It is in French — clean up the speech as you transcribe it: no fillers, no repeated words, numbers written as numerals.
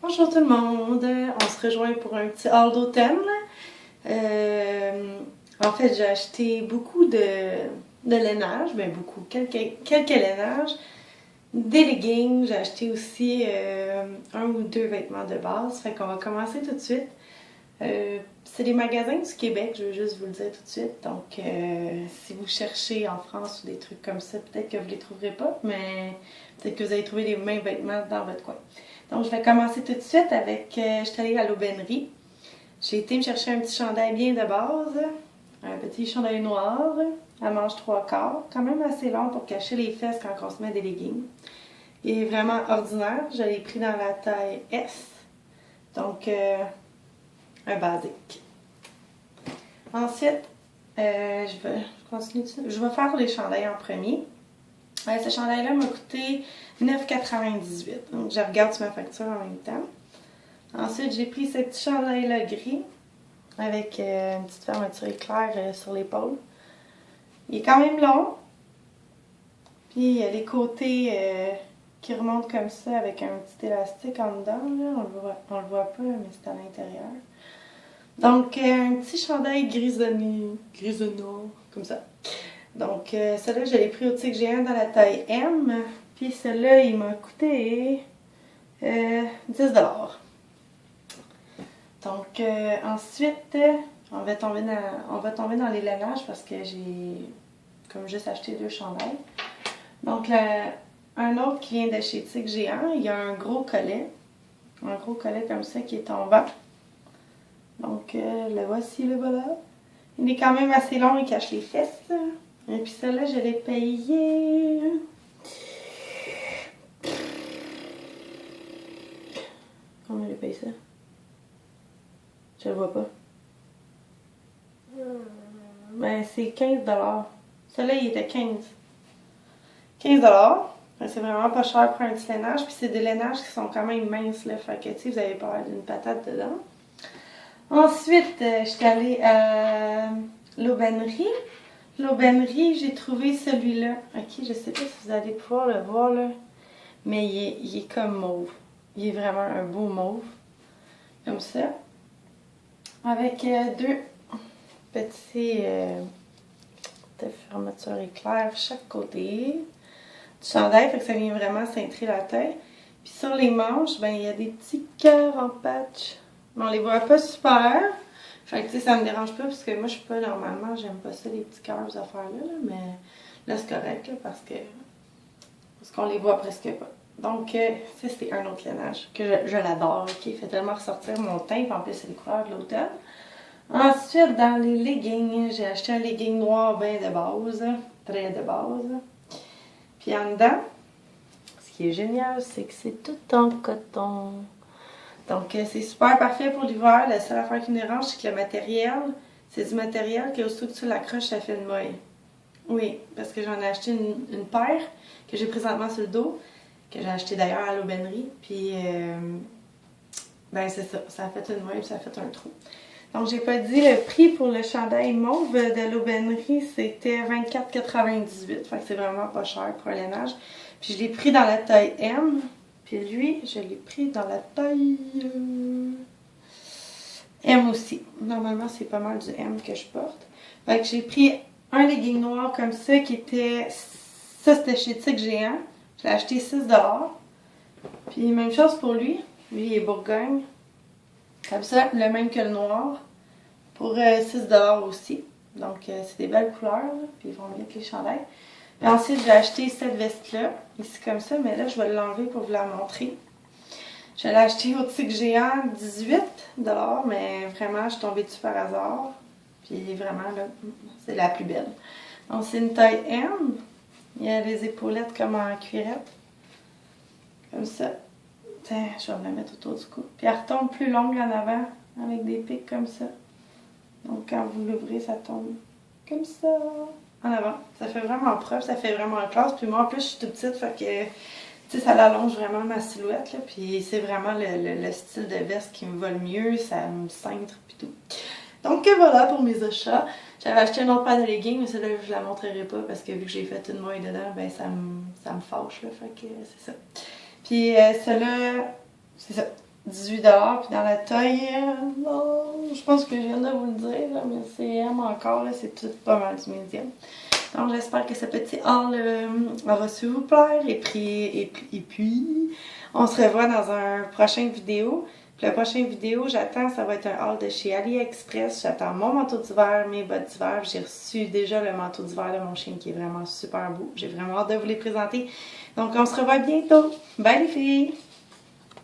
Bonjour tout le monde, on se rejoint pour un petit haul d'automne. En fait, j'ai acheté beaucoup de lainage, quelques lainages, des leggings, j'ai acheté aussi un ou deux vêtements de base, fait qu'on va commencer tout de suite. C'est des magasins du Québec, je veux juste vous le dire tout de suite, donc si vous cherchez en France ou des trucs comme ça, peut-être que vous les trouverez pas, mais peut-être que vous allez trouver les mêmes vêtements dans votre coin. Donc, je vais commencer tout de suite avec, je suis allée à l'aubainerie. J'ai été me chercher un petit chandail bien de base, un petit chandail noir, à manche 3/4, quand même assez long pour cacher les fesses quand on se met des leggings. Il est vraiment ordinaire, je l'ai pris dans la taille S, donc un basique. Ensuite, je vais faire les chandails en premier. Ce chandail-là m'a coûté 9,98 $. Donc, je regarde sur ma facture en même temps. Ensuite, j'ai pris ce petit chandail-là gris avec une petite fermeture éclair sur l'épaule. Il est quand même long. Puis, il y a les côtés qui remontent comme ça avec un petit élastique en dedans. Là. On le voit pas, mais c'est à l'intérieur. Donc, un petit chandail grisonnant, comme ça. Donc, celui-là, je l'ai pris au Tic Géant dans la taille M. Puis celui-là, il m'a coûté 10 $. Donc, ensuite, on va tomber dans les lainages parce que j'ai comme juste acheté 2 chandails. Donc, un autre qui vient de chez Tic Géant, il y a un gros collet. Un gros collet comme ça qui est tombant. Donc, le voici, le voilà. Il est quand même assez long, il cache les fesses. Et puis celle-là, je l'ai payé. Combien j'ai payé ça? Je le vois pas. Ben, c'est 15 $. Celui-là, il était 15. 15 $. C'est vraiment pas cher pour un petit lainage. Puis c'est des lainages qui sont quand même minces, là. Fait que, tu sais, vous avez pas l'air d'une patate dedans. Ensuite, je suis allée à l'aubainerie. L'aubainerie, j'ai trouvé celui-là. Ok, je sais pas si vous allez pouvoir le voir là. Mais il est comme mauve. Il est vraiment un beau mauve. Comme ça. Avec deux petits de fermeture éclair chaque côté du chandail. Fait que ça vient vraiment cintrer la tête. Puis sur les manches, ben il y a des petits cœurs en patch. Mais on les voit pas super. Fait que tu sais, ça me dérange pas parce que moi je suis pas normalement, j'aime pas ça les petits cœurs, ces affaires-là, mais là c'est correct là, parce qu'on les voit presque pas. Donc ça c'est un autre lainage que je l'adore, ok, il fait tellement ressortir mon teint, en plus c'est les couleurs de l'automne. Ensuite dans les leggings, j'ai acheté un legging noir bien de base, très de base. Puis en dedans, ce qui est génial, c'est que c'est tout en coton. Donc, c'est super parfait pour l'hiver. La seule affaire qui me dérange, c'est que le matériel, c'est du matériel que aussitôt que tu l'accroches, ça fait une molle. Oui, parce que j'en ai acheté une paire que j'ai présentement sur le dos, que j'ai acheté d'ailleurs à l'aubainerie. Puis, ben c'est ça, ça a fait une molle, ça a fait un trou. Donc, j'ai pas dit le prix pour le chandail mauve de l'aubainerie, c'était 24,98 $. Fait que c'est vraiment pas cher pour un lainage. Puis, je l'ai pris dans la taille M. Puis lui, je l'ai pris dans la taille M aussi. Normalement, c'est pas mal du M que je porte. Fait que j'ai pris un legging noir comme ça qui était... Ça, c'était chez Tic Géant. Je l'ai acheté 6 $. Puis même chose pour lui. Lui, il est Bourgogne. Comme ça, le même que le noir. Pour 6 $ aussi. Donc, c'est des belles couleurs. Là. Puis ils vont bien avec les chandails. Et ensuite, j'ai acheté cette veste-là, ici comme ça, mais là, je vais l'enlever pour vous la montrer. Je l'ai acheté au Tic Géant, 18 $, mais vraiment, je suis tombée dessus par hasard. Puis vraiment, là, c'est la plus belle. Donc, c'est une taille M. Il y a les épaulettes comme en cuirette. Comme ça. Tiens, je vais me la mettre autour du cou. Puis elle retombe plus longue en avant, avec des pics comme ça. Donc, quand vous l'ouvrez, ça tombe comme ça. En avant. Ça fait vraiment propre, ça fait vraiment classe. Puis moi, en plus, je suis toute petite, fait que, tu sais, ça allonge vraiment ma silhouette, là. Puis c'est vraiment le style de veste qui me va le mieux, ça me cintre, puis tout. Donc voilà pour mes achats. J'avais acheté une autre paire de leggings, mais celle-là, je la montrerai pas parce que vu que j'ai fait une moille dedans, ben ça me fâche, là. Fait que c'est ça. Puis celle-là, c'est ça. 18 puis dans la taille, je pense que je viens de vous le dire, là, mais c'est M encore, là, c'est tout pas mal du médium. Donc j'espère que ce petit haul aura su vous plaire et puis on se revoit dans une prochaine vidéo. Puis la prochaine vidéo, j'attends, ça va être un haul de chez AliExpress. J'attends mon manteau d'hiver, mes bottes d'hiver. J'ai reçu déjà le manteau d'hiver de mon chien qui est vraiment super beau. J'ai vraiment hâte de vous les présenter. Donc on se revoit bientôt. Bye les filles!